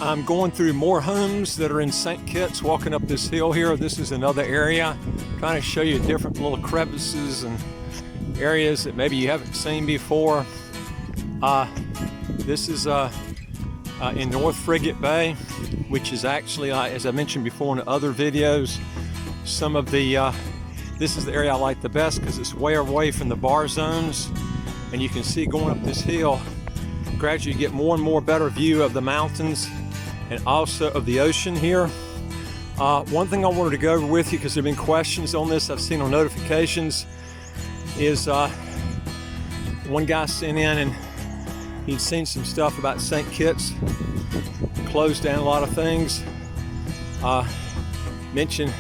I'm going through more homes that are in St. Kitts, walking up this hill here. This is another area, trying to show you different little crevices and areas that maybe you haven't seen before. This is in North Frigate Bay, which is actually, as I mentioned before in other videos, some of the, this is the area I like the best because it's way away from the bar zones, and you can see going up this hill, gradually you get more and more better view of the mountains and also of the ocean here. One thing I wanted to go over with you, because there have been questions on this I've seen on notifications, is one guy sent in and he'd seen some stuff about St. Kitts, closed down a lot of things, mentioned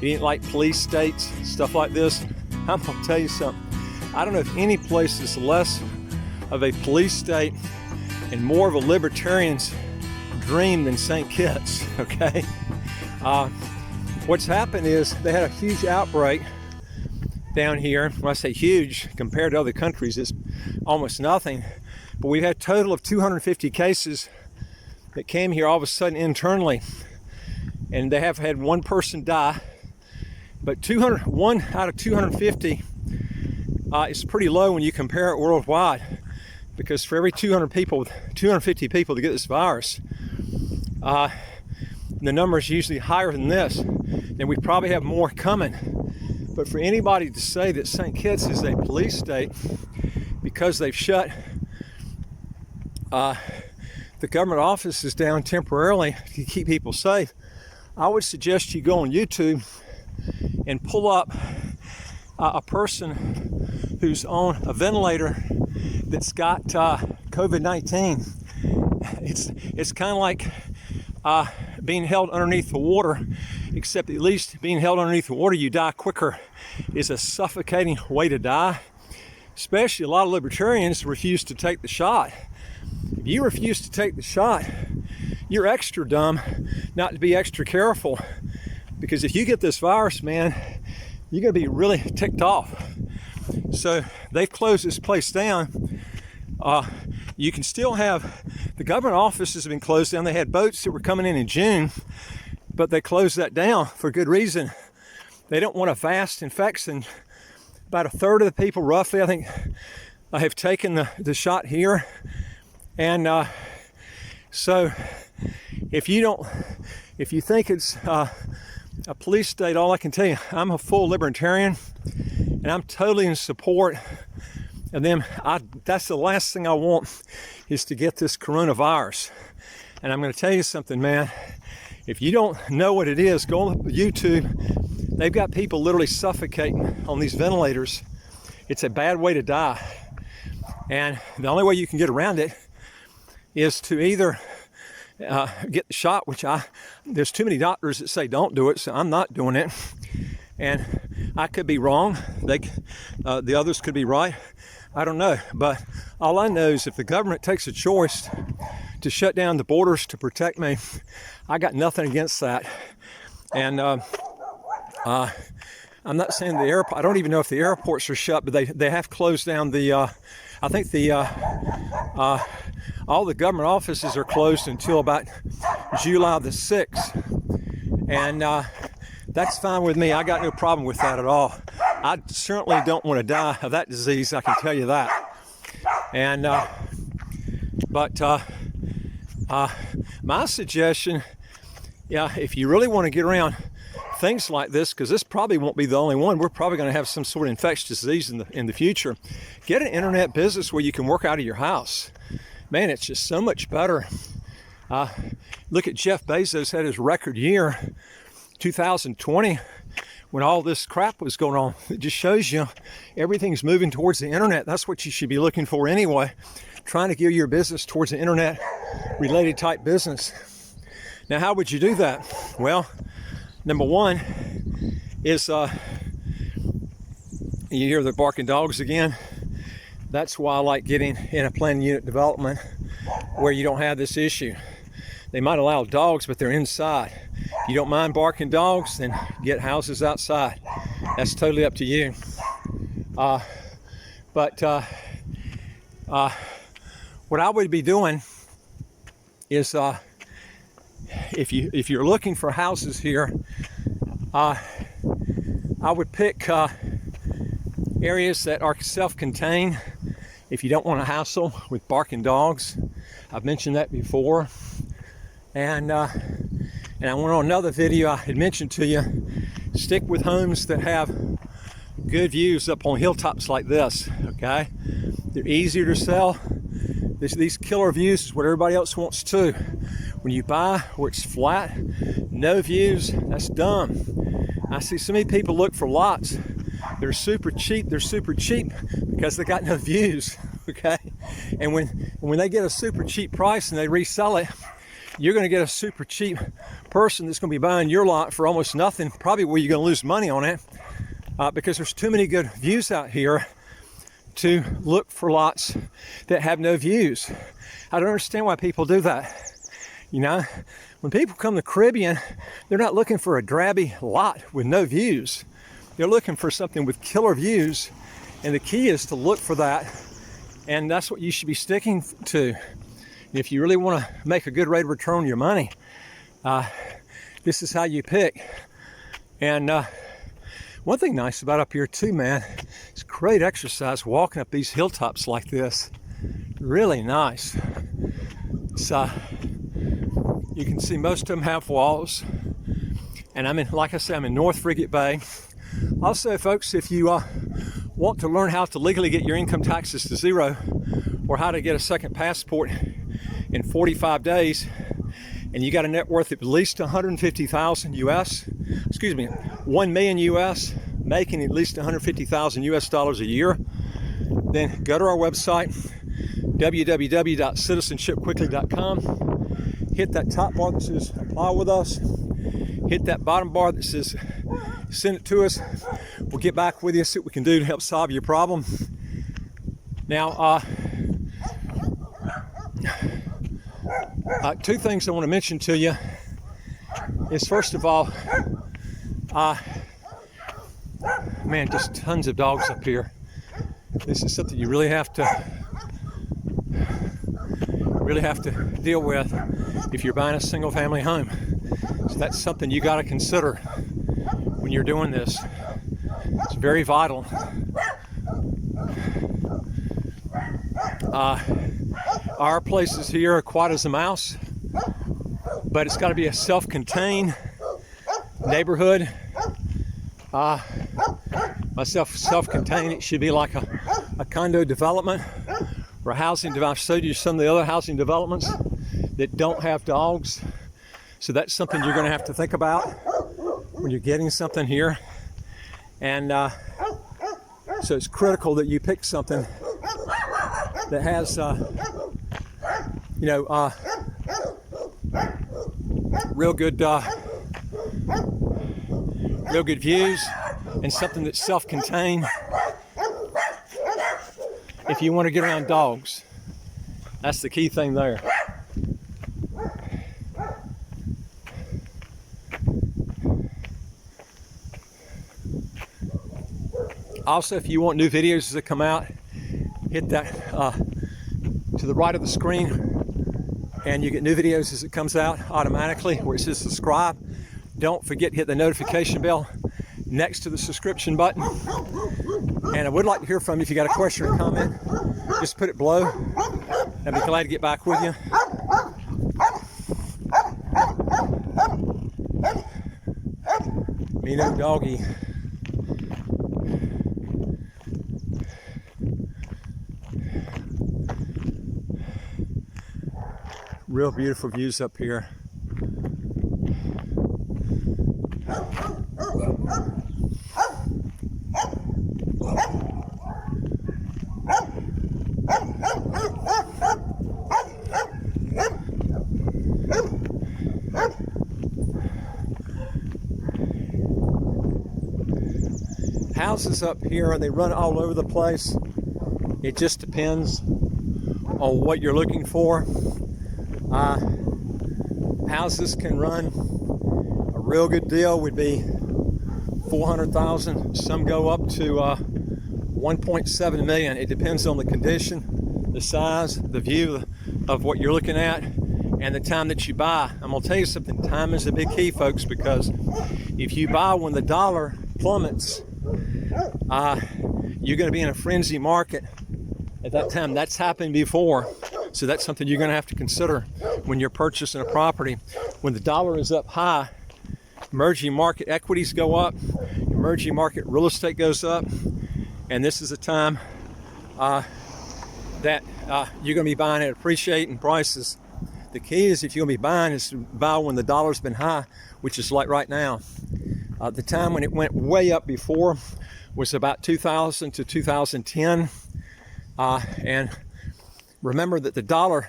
he didn't like police states, stuff like this. I'm gonna tell you something. I don't know if any place is less of a police state and more of a libertarian's dream than St. Kitts, okay? What's happened is they had a huge outbreak down here. When I say huge, compared to other countries, it's almost nothing. But we've had a total of 250 cases that came here all of a sudden internally. And they have had one person die. But 1 out of 250 is pretty low when you compare it worldwide. Because for every 250 people to get this virus, the number is usually higher than this. And we probably have more coming. But for anybody to say that St. Kitts is a police state because they've shut the government offices down temporarily to keep people safe, I would suggest you go on YouTube and pull up a person who's on a ventilator that's got COVID-19. It's kind of like being held underneath the water, except at least being held underneath the water, you die quicker. It's a suffocating way to die. Especially a lot of libertarians refuse to take the shot. If you refuse to take the shot, you're extra dumb not to be extra careful. Because if you get this virus, man, you're gonna be really ticked off. So they've closed this place down. You can still have, the government offices have been closed down. They had boats that were coming in June, but they closed that down for good reason. They don't want a vast infection. About a third of the people, roughly, I think, have taken the shot here. And so if you think it's a police state, all I can tell you, I'm a full libertarian and I'm totally in support of them. That's the last thing I want, is to get this coronavirus. And I'm going to tell you something, man. If you don't know what it is, go on YouTube. They've got people literally suffocating on these ventilators. It's a bad way to die. And the only way you can get around it is to either get the shot, which there's too many doctors that say don't do it, so I'm not doing it. And I could be wrong. The others could be right. I don't know. But all I know is if the government takes a choice to shut down the borders to protect me, I got nothing against that. And I'm not saying the airport, I don't even know if the airports are shut, but they have closed down I think all the government offices are closed until about July the 6th. And that's fine with me. I got no problem with that at all. I certainly don't want to die of that disease, I can tell you that. And my suggestion, if you really want to get around things like this, because this probably won't be the only one, we're probably going to have some sort of infectious disease in the future. Get an internet business where you can work out of your house. Man, it's just so much better. Look at Jeff Bezos, had his record year, 2020, when all this crap was going on. It just shows you everything's moving towards the internet. That's what you should be looking for anyway. Trying to gear your business towards an internet related type business. Now, how would you do that? Well, number one is, you hear the barking dogs again. That's why I like getting in a planned unit development where you don't have this issue. They might allow dogs, but they're inside. If you don't mind barking dogs, then get houses outside. That's totally up to you. What I would be doing is if you're looking for houses here, I would pick areas that are self-contained. If you don't want to hassle with barking dogs, I've mentioned that before. And I went on another video I had mentioned to you, stick with homes that have good views up on hilltops like this, okay? They're easier to sell. These killer views is what everybody else wants too. When you buy where it's flat, no views, that's dumb. I see so many people look for lots. They're super cheap because they got no views, okay? And when they get a super cheap price and they resell it, you're gonna get a super cheap person that's gonna be buying your lot for almost nothing, probably where you're gonna lose money on it, because there's too many good views out here to look for lots that have no views. I don't understand why people do that. You know, when people come to the Caribbean, they're not looking for a drabby lot with no views. They're looking for something with killer views, and the key is to look for that, and that's what you should be sticking to. If you really want to make a good rate of return on your money, this is how you pick. And one thing nice about up here too, man, it's great exercise walking up these hilltops like this. Really nice. So you can see most of them have walls. And like I said, I'm in North Frigate Bay. Also, folks, if you want to learn how to legally get your income taxes to zero, or how to get a second passport in 45 days, and you got a net worth of at least 150,000 US, 1 million US, making at least 150,000 US dollars a year, then go to our website, www.citizenshipquickly.com. Hit that top bar that says apply with us. Hit that bottom bar that says send it to us. We'll get back with you, see what we can do to help solve your problem. Now, two things I want to mention to you is, first of all, man, just tons of dogs up here. This is something you really have to deal with if you're buying a single family home. So that's something you got to consider when you're doing this. It's very vital. Our places here are quiet as a mouse, but it's got to be a self-contained neighborhood. Self-contained, it should be like a condo development or a housing development. I've showed you some of the other housing developments that don't have dogs. So that's something you're going to have to think about when you're getting something here. And so it's critical that you pick something that has, real good views, and something that's self-contained. If you want to get around dogs, that's the key thing there. Also, if you want new videos that come out, hit that to the right of the screen, and you get new videos as it comes out automatically where it says subscribe. Don't forget to hit the notification bell next to the subscription button. And I would like to hear from you. If you got a question or comment, just put it below. I'd be glad to get back with you. Me no doggy. Real beautiful views up here. Houses up here, they run all over the place. It just depends on what you're looking for. Houses can run, a real good deal would be 400,000. Some go up to 1.7 million. It depends on the condition, the size, the view of what you're looking at, and the time that you buy. I'm gonna tell you something, time is a big key, folks, because if you buy when the dollar plummets, you're gonna be in a frenzy market at that time. That's happened before. So that's something you're gonna have to consider when you're purchasing a property. When the dollar is up high, emerging market equities go up, emerging market real estate goes up, and this is a time that you're gonna be buying at appreciating prices. The key is, if you're gonna be buying, is to buy when the dollar's been high, which is like right now. The time when it went way up before was about 2000 to 2010. And remember that the dollar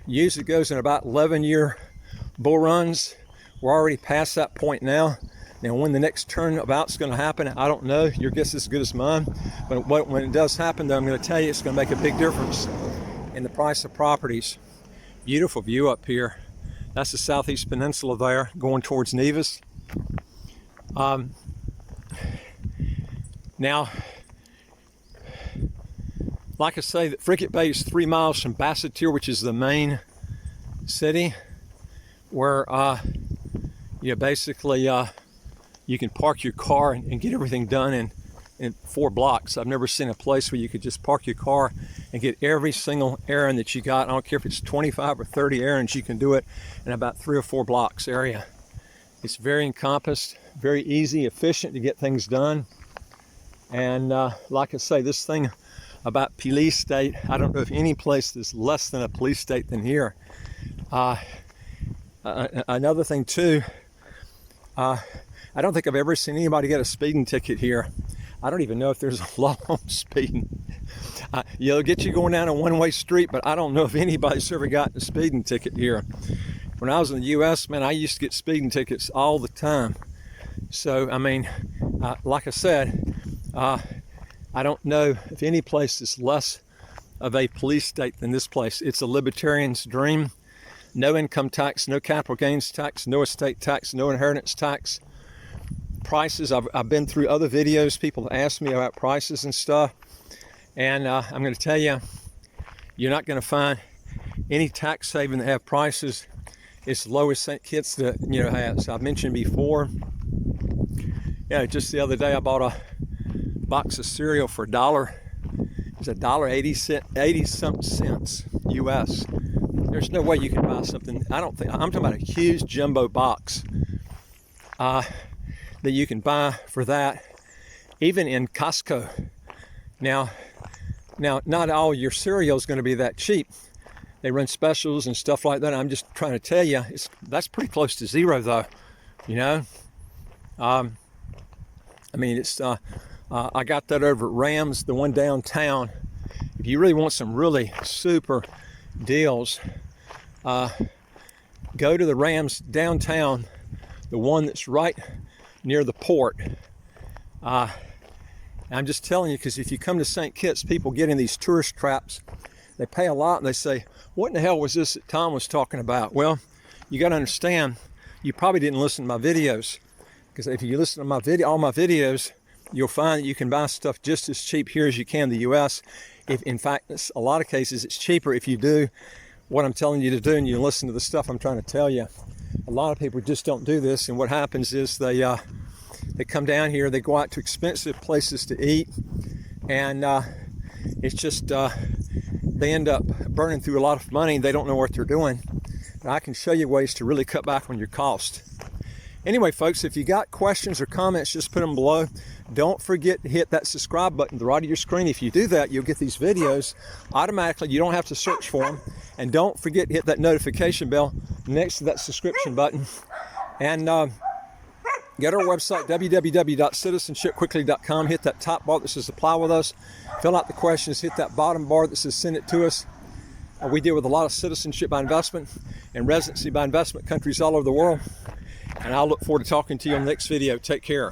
usually goes in about 11-year bull runs. We're already past that point now. Now, when the next turnabout's going to happen, I don't know. Your guess is as good as mine. But when it does happen, though, I'm going to tell you it's going to make a big difference in the price of properties. Beautiful view up here. That's the Southeast Peninsula there, going towards Nevis. Now, like I say, that Frigate Bay is 3 miles from Basseterre, which is the main city, where basically you can park your car and get everything done in 4 blocks. I've never seen a place where you could just park your car and get every single errand that you got. I don't care if it's 25 or 30 errands, you can do it in about 3 or 4 blocks area. It's very encompassed, very easy, efficient to get things done. And like I say, this thing about police state, I don't know if any place is less than a police state than here. Another thing too, I don't think I've ever seen anybody get a speeding ticket here. I don't even know if there's a law on speeding. It'll get you going down a one-way street, but I don't know if anybody's ever gotten a speeding ticket here. When I was in the U.S., man, I used to get speeding tickets all the time. So, I mean, like I said, I don't know if any place is less of a police state than this place. It's a libertarian's dream. No income tax, no capital gains tax, no estate tax, no inheritance tax. Prices, I've been through other videos. People ask me about prices and stuff. And I'm going to tell you, you're not going to find any tax haven that have prices as low as St. Kitts has. I've mentioned before. Yeah, just the other day I bought a box of cereal for $1. It was $1.80 cents US. There's no way you can buy something. I'm talking about a huge jumbo box that you can buy for that, even in Costco. Now, not all your cereal is going to be that cheap. They run specials and stuff like that. I'm just trying to tell you, that's pretty close to zero, though. I mean, I got that over at Rams, the one downtown. If you really want some really super deals, go to the Rams downtown, the one that's right near the port. I'm just telling you, because if you come to St. Kitts, people get in these tourist traps. They pay a lot and they say, what in the hell was this that Tom was talking about? Well, you got to understand, you probably didn't listen to my videos, because if you listen to all my videos, you'll find that you can buy stuff just as cheap here as you can in the U.S. If, in fact, in a lot of cases, it's cheaper if you do what I'm telling you to do and you listen to the stuff I'm trying to tell you. A lot of people just don't do this, and what happens is they come down here, they go out to expensive places to eat, and it's just they end up burning through a lot of money and they don't know what they're doing. And I can show you ways to really cut back on your cost. Anyway, folks, if you got questions or comments, just put them below. Don't forget to hit that subscribe button at the right of your screen. If you do that, you'll get these videos automatically. You don't have to search for them. And don't forget to hit that notification bell next to that subscription button. And go to our website, www.citizenshipquickly.com. Hit that top bar that says apply with us. Fill out the questions. Hit that bottom bar that says send it to us. We deal with a lot of citizenship by investment and residency by investment countries all over the world. And I'll look forward to talking to you on the next video. Take care.